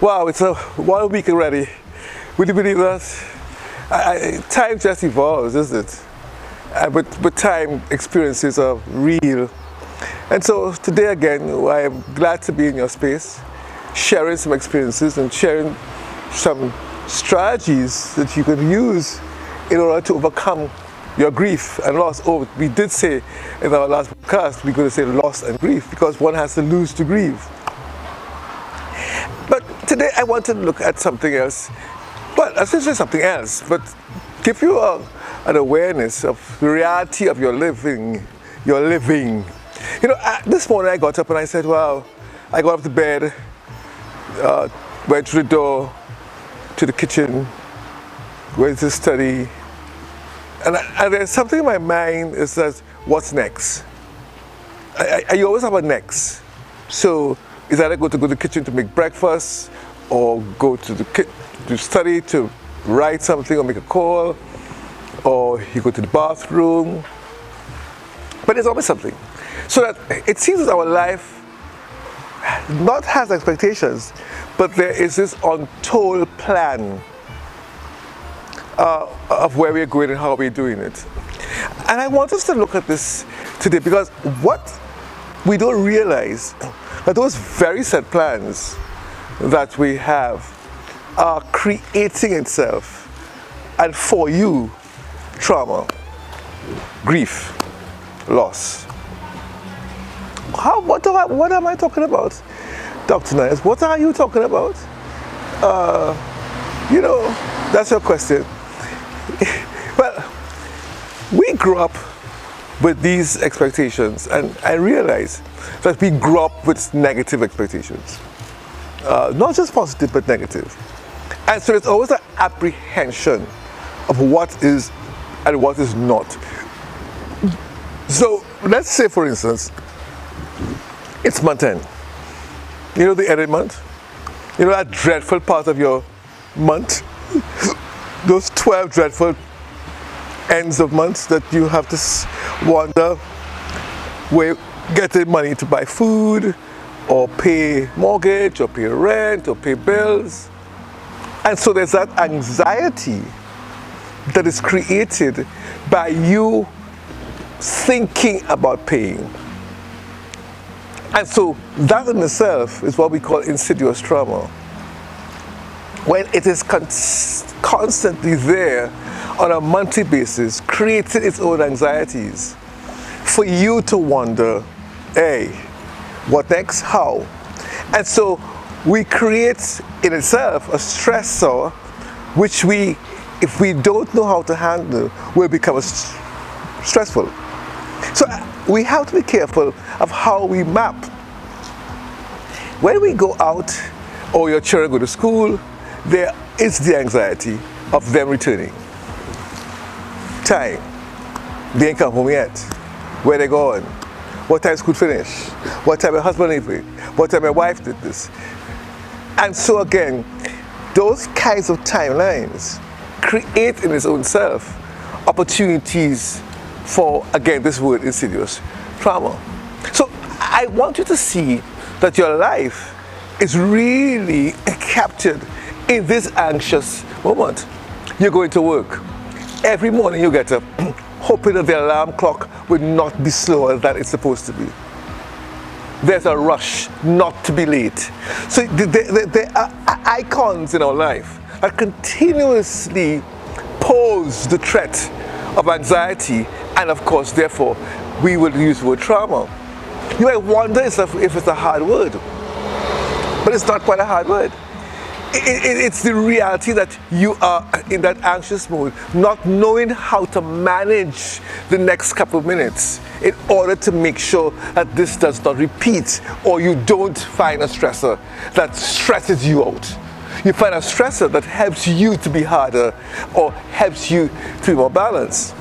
Wow, it's a 1 week already. Would you believe that? Time just evolves, isn't it? But time experiences are real. And so today again, I am glad to be in your space, sharing some experiences and sharing some strategies that you can use in order to overcome your grief and loss. Oh, we did say in our last podcast, we're going to say loss and grief because one has to lose to grieve. But today I want to look at something else. Well, essentially something else, but give you an awareness of the reality of your living. You know, this morning I got up and I said, wow, I got up to bed, went through the door to the kitchen, went to study, and there's something in my mind is that what's next? I always have a next. So is either go to the kitchen to make breakfast, or go to to study, to write something or make a call, or you go to the bathroom. But there's always something. So that it seems that our life not has expectations, but there is this untold plan of where we're going and how we're doing it. And I want us to look at this today because what we don't realize that those very set plans that we have are creating itself, and for you, trauma, grief, loss. What am I talking about, Dr. Niles? What are you talking about? You know, that's your question. Well, we grew up with these expectations, and I realize that we grew up with negative expectations. Not just positive, but negative. And so there's always an apprehension of what is and what is not. So let's say, for instance, it's month end. You know the end of month? You know that dreadful part of your month? Those 12 dreadful ends of months that you have to wonder where you get the money to buy food, or pay mortgage, or pay rent, or pay bills. And so there's that anxiety that is created by you thinking about paying. And so that in itself is what we call insidious trauma. When it is constantly there on a monthly basis, creating its own anxieties for you to wonder, hey, what next? How? And so we create in itself a stressor which if we don't know how to handle, will become stressful. So we have to be careful of how we map. When we go out, or your children go to school, there is the anxiety of them returning. Time. They ain't come home yet. Where they going? What time school finish? What time my husband leave? What time my wife did this? And so again, those kinds of timelines create in its own self opportunities for, again, this word, insidious trauma. So I want you to see that your life is really captured in this anxious moment. You're going to work. Every morning you get up hoping that the alarm clock would not be slower than it's supposed to be. There's a rush not to be late. So there are icons in our life that continuously pose the threat of anxiety, and of course, therefore, we will use the word trauma. You might wonder if it's a hard word, but it's not quite a hard word. It's the reality that you are in that anxious mode, not knowing how to manage the next couple of minutes in order to make sure that this does not repeat, or you don't find a stressor that stresses you out. You find a stressor that helps you to be harder or helps you to be more balanced.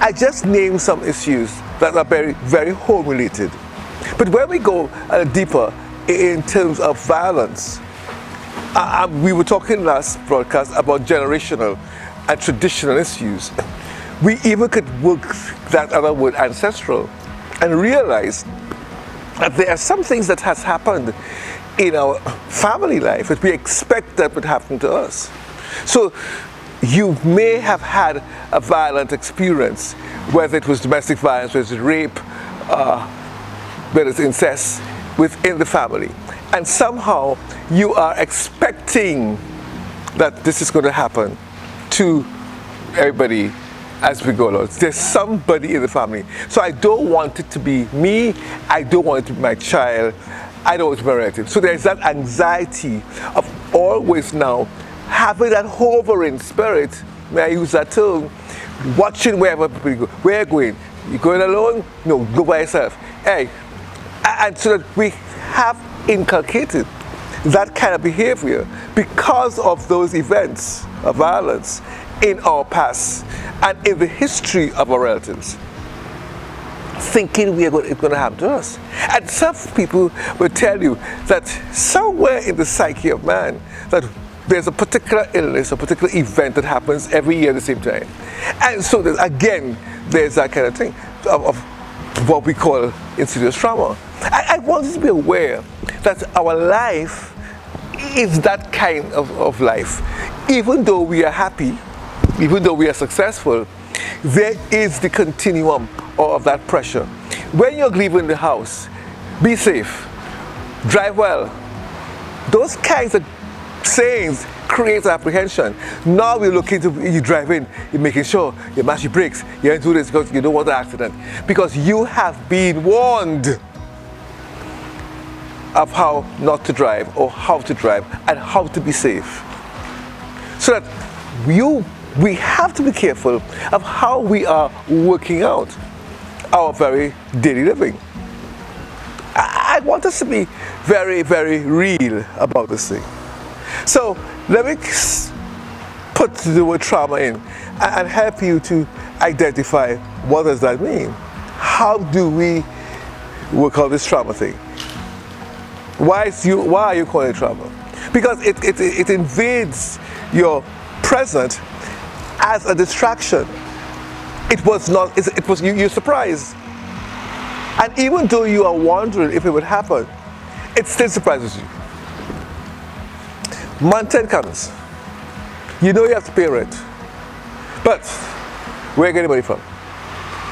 I just named some issues that are very, very home related. But when we go a little deeper in terms of violence, we were talking last broadcast about generational and traditional issues, we even could work that other word, ancestral, and realize that there are some things that has happened in our family life that we expect that would happen to us. So you may have had a violent experience, whether it was domestic violence, whether it's rape, whether it's incest within the family. And somehow you are expecting that this is going to happen to everybody as we go along. There's somebody in the family. So I don't want it to be me. I don't want it to be my child. I don't want it to be my relative. So there's that anxiety of always now having that hovering spirit, may I use that term, watching wherever people go. Where are you going? You going alone? No, go by yourself. Hey, and so that we have inculcated that kind of behavior because of those events of violence in our past and in the history of our relatives, thinking it's going to happen to us. And some people will tell you that somewhere in the psyche of man, that there's a particular illness, a particular event that happens every year at the same time. And so there's that kind of thing of what we call insidious trauma. I want you to be aware that our life is that kind of life. Even though we are happy, even though we are successful, there is the continuum of that pressure. When you're leaving the house, be safe, drive well. Those kinds of sayings create apprehension. Now we're looking to you driving, you're making sure you mash your brakes, you don't do this because you don't want an accident. Because you have been warned of how not to drive or how to drive and how to be safe. So that we have to be careful of how we are working out our very daily living. I want us to be very, very real about this thing. So let me put the word trauma in and help you to identify what does that mean. How do we work out this trauma thing? Why are you calling it trauma? Because it invades your present as a distraction. You're surprised. And even though you are wondering if it would happen, it still surprises you. Month end comes. You know you have to pay rent. But where are you getting money from?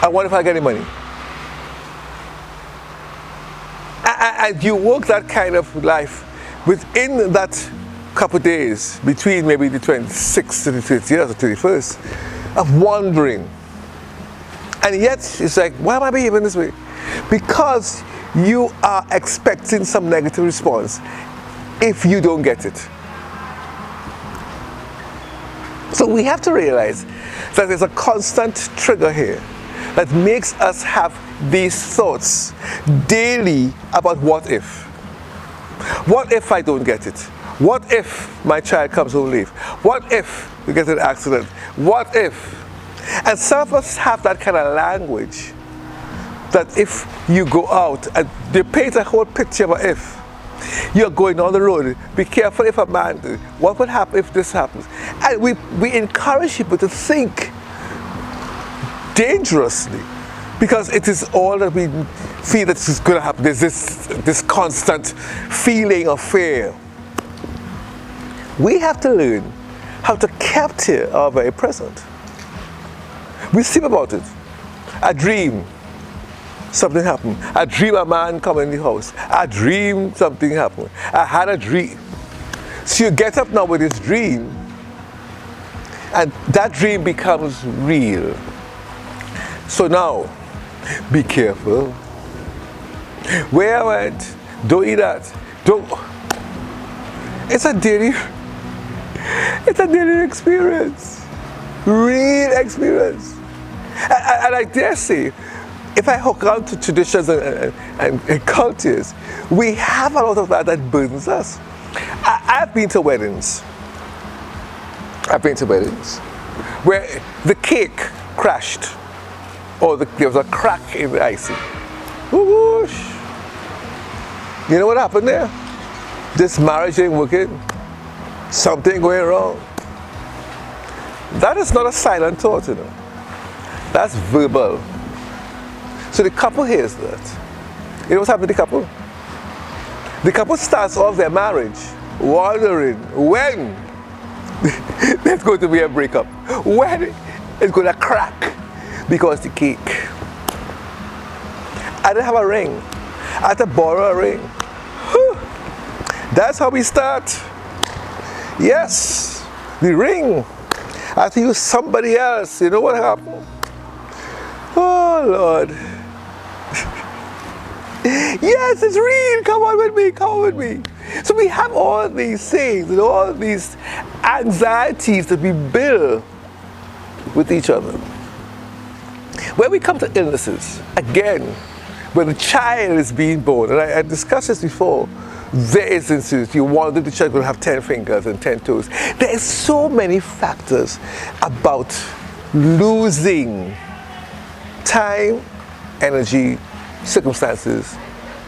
And what if I get any money? And you work that kind of life within that couple of days, between maybe the 26th to the 30th or 31st, of wondering. And yet, it's like, why am I behaving this way? Because you are expecting some negative response if you don't get it. So we have to realize that there's a constant trigger here that makes us have these thoughts daily about what if. What if I don't get it? What if my child comes home late? What if we get an accident? What if? And some of us have that kind of language that if you go out and they paint a whole picture of an if. You're going on the road, be careful if a man, what would happen if this happens? And we encourage people to think dangerously because it is all that we feel that is going to happen. There's this constant feeling of fear. We have to learn how to capture our very present. We sleep about it. I dream something happened. I dream a man come in the house. I dream something happened. I had a dream. So you get up now with this dream, and that dream becomes real. So now, be careful. Where I went, don't eat that. Don't. It's a daily experience. Real experience. And I dare say, if I hook on to traditions and cultures, we have a lot of that burdens us. I've been to weddings. Where the cake crashed, or there was a crack in the icing. Whoosh. You know what happened there? This marriage ain't working. Something going wrong. That is not a silent thought, you know. That's verbal. So the couple hears that. You know what's happened to the couple? The couple starts off their marriage wondering when there's going to be a breakup, when it's going to crack because the cake. I didn't have a ring. I had to borrow a ring. Whew. That's how we start. Yes, the ring. I had to use somebody else. You know what happened? Oh, Lord. Yes, it's real. Come on with me. Come on with me. So we have all these things and all these anxieties that we build with each other. When we come to illnesses, again, when the child is being born, and I discussed this before, there is instances you wonder the child will have 10 fingers and 10 toes. There is so many factors about losing time, energy, circumstances,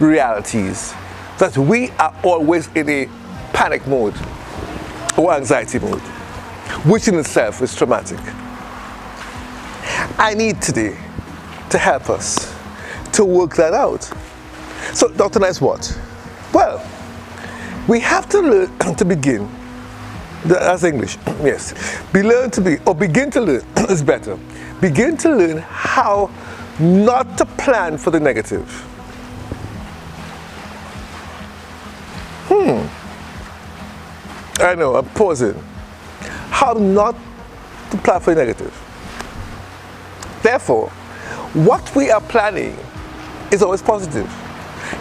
realities, that we are always in a panic mode or anxiety mode, which in itself is traumatic. I need today to help us to work that out. So, Dr. Niles, what? Well, we have to learn to begin. That's English, yes. Begin to learn is better. Begin to learn how not to plan for the negative. I know, I'm pausing. How not to plan for the negative. Therefore, what we are planning is always positive.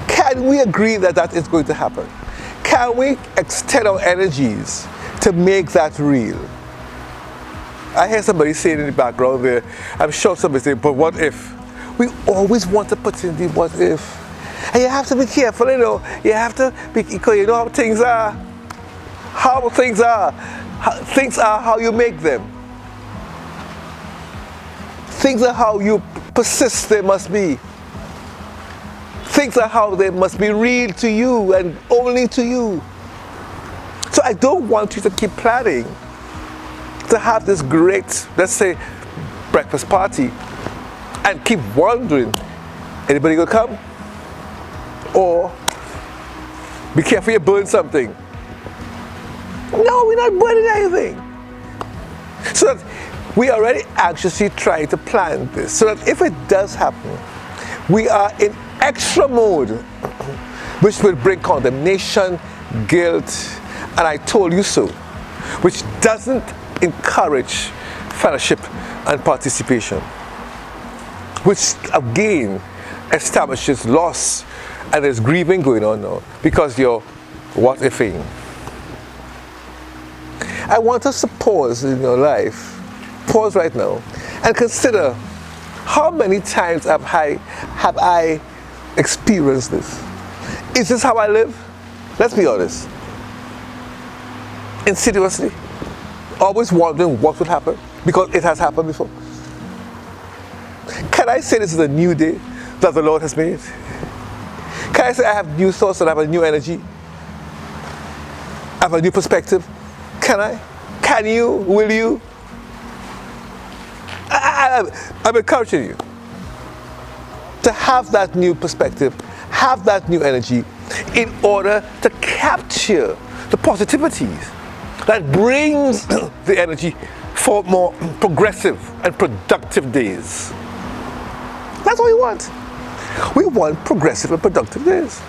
Can we agree that that is going to happen? Can we extend our energies to make that real? I hear somebody saying in the background there, I'm sure somebody saying, but what if? We always want to put in the what if. And you have to be careful, you know. You have to be, because you know how things are. How things are. Things are how you make them. Things are how you persist they must be. Things are how they must be real to you and only to you. So I don't want you to keep planning to have this great, let's say, breakfast party and keep wondering, anybody gonna come? Or be careful you burn something. No, we're not burning anything. So that we are already anxiously trying to plan this, so that if it does happen, we are in extra mode, which will bring condemnation, guilt, and I told you so, which doesn't encourage fellowship and participation, which again establishes loss, and there's grieving going on now because you're what ifing. I want us to pause in your life, pause right now, and consider how many times have I experienced this. Is this how I live? Let's be honest. Insidiously, always wondering what would happen because it has happened before. Can I say this is a new day that the Lord has made? Can I say I have new thoughts and I have a new energy? I have a new perspective? Can I? Can you? Will you? I'm encouraging you to have that new perspective, have that new energy in order to capture the positivities that brings the energy for more progressive and productive days. That's what we want. We want progressive and productive days.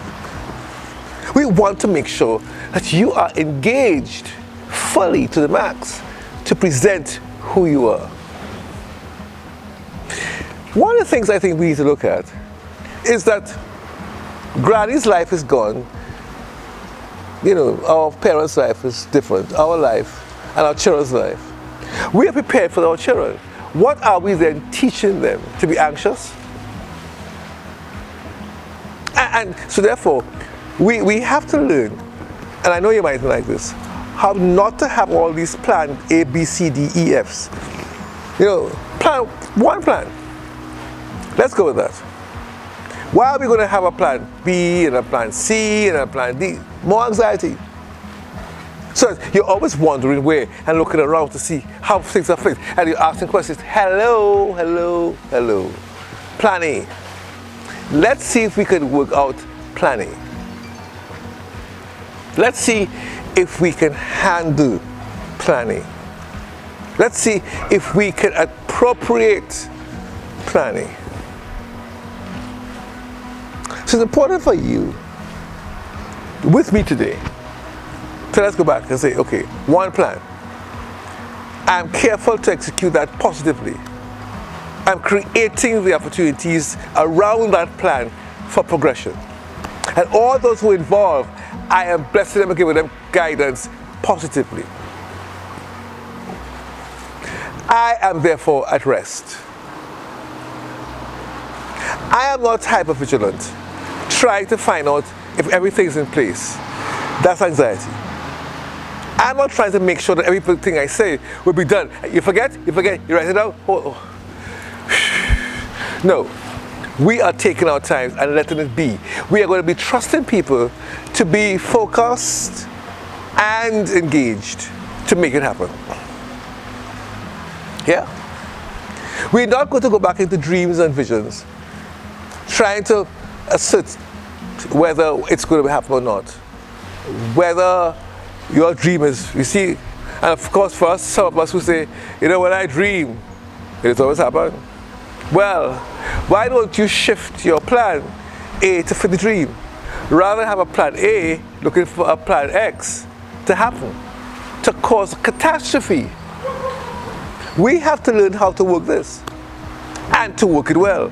We want to make sure that you are engaged fully to the max to present who you are. One of the things I think we need to look at is that Granny's life is gone. You know, our parents' life is different, our life and our children's life. We are prepared for our children. What are we then teaching them? To be anxious? And so therefore, we have to learn, and I know you might like this, how not to have all these planned A, B, C, D, E, Fs. You know, plan one plan. Let's go with that. Why are we going to have a plan B and a plan C and a plan D? More anxiety. So So you're always wondering where and looking around to see how things are fixed. And you're asking questions. Hello, hello, hello. Plan A. Let's see if we can work out plan A. Let's see if we can handle plan A. Let's see if we can appropriate plan A. So it's important for you, with me today, so let's go back and say, okay, one plan. I'm careful to execute that positively. I'm creating the opportunities around that plan for progression. And all those who are involved, I am blessing them and giving them guidance positively. I am therefore at rest. I am not hypervigilant, trying to find out if everything's in place. That's anxiety. I'm not trying to make sure that everything I say will be done. You forget, you write it down. Oh. No, we are taking our time and letting it be. We are going to be trusting people to be focused and engaged to make it happen. Yeah? We're not going to go back into dreams and visions, trying to assert whether it's going to happen or not. Whether your dream is, you see, and of course for us, some of us who say, you know, when I dream, it's always happened. Well, why don't you shift your plan A to fit the dream? Rather than have a plan A looking for a plan X to happen, to cause a catastrophe. We have to learn how to work this and to work it well.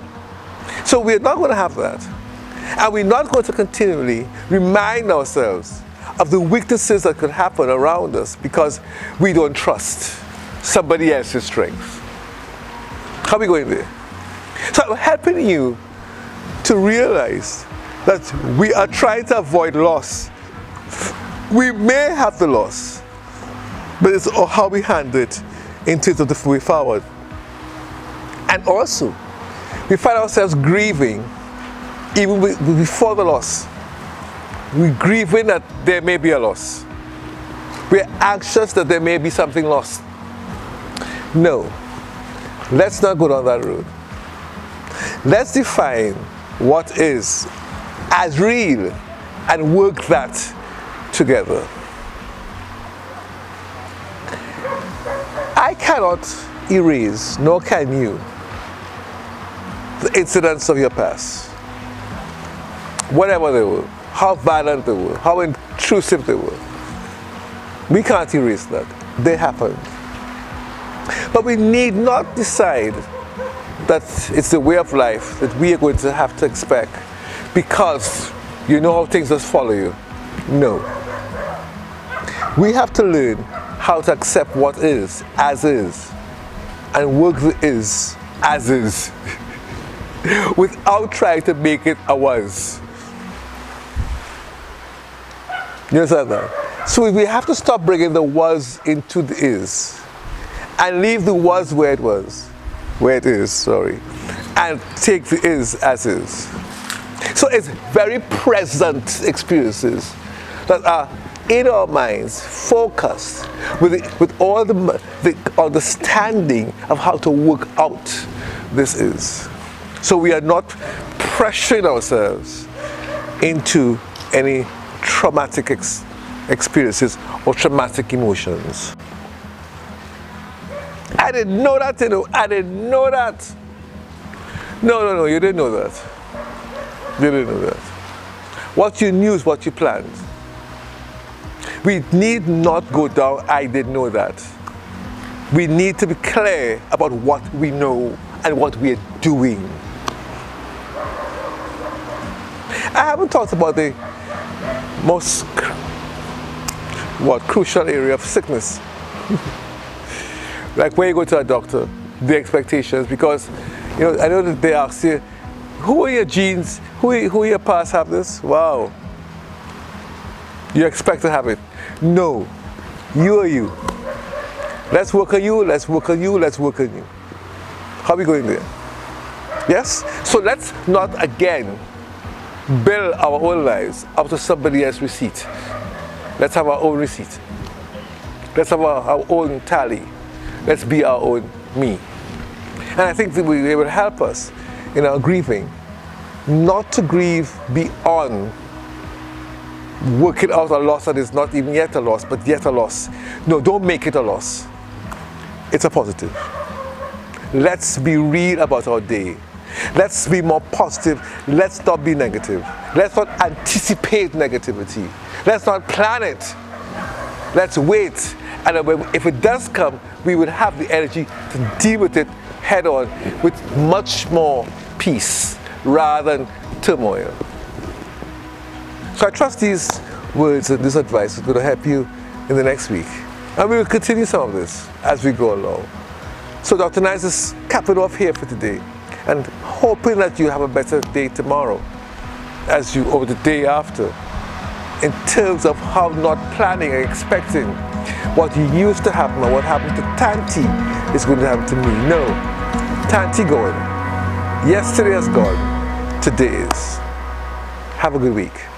So we're not going to have that. And we're not going to continually remind ourselves of the weaknesses that could happen around us because we don't trust somebody else's strength. How are we going there? So I'm helping you to realize that we are trying to avoid loss. We may have the loss, but it's how we handle it in terms of the way forward. And also, we find ourselves grieving even before the loss. We're grieving that there may be a loss. We're anxious that there may be something lost. No, let's not go down that road. Let's define what is as real and work that together. I cannot erase, nor can you, the incidents of your past. Whatever they were, how violent they were, how intrusive they were. We can't erase that. They happened. But we need not decide that it's the way of life that we are going to have to expect because you know how things just follow you. No. We have to learn how to accept what is, and work the is as is, without trying to make it a was. You understand that? So we have to stop bringing the was into the is, and leave the was where it is, and take the is as is. So it's very present experiences that are in our minds, focused with all the understanding of how to work out this is. So we are not pressuring ourselves into any traumatic experiences or traumatic emotions. I didn't know that, you know. I didn't know that. No, you didn't know that. You didn't know that. What you knew is what you planned. We need not go down, I didn't know that. We need to be clear about what we know and what we are doing. I haven't talked about the most crucial area of sickness. Like when you go to a doctor, the expectations, because you know, I know that they ask you, who are your genes, who are your past have this? Wow. You expect to have it. No, you are you. Let's work on you, let's work on you, let's work on you. How are we going there? Yes? So let's not again build our own lives up to somebody else's receipt. Let's have our own receipt. Let's have our own tally. Let's be our own me. And I think that it will help us in our grieving not to grieve beyond working out a loss that is not even yet a loss, but yet a loss. No, don't make it a loss. It's a positive. Let's be real about our day. Let's be more positive. Let's not be negative. Let's not anticipate negativity. Let's not plan it. Let's wait. And if it does come, we would have the energy to deal with it head on with much more peace rather than turmoil. So I trust these words and this advice is going to help you in the next week. And we will continue some of this as we go along. So Dr. Niles is capping off here for today and hoping that you have a better day tomorrow or the day after in terms of how not planning and expecting what used to happen or what happened to Tanti is going to happen to me. No. Tanti gone. Yesterday is gone. Today is. Have a good week.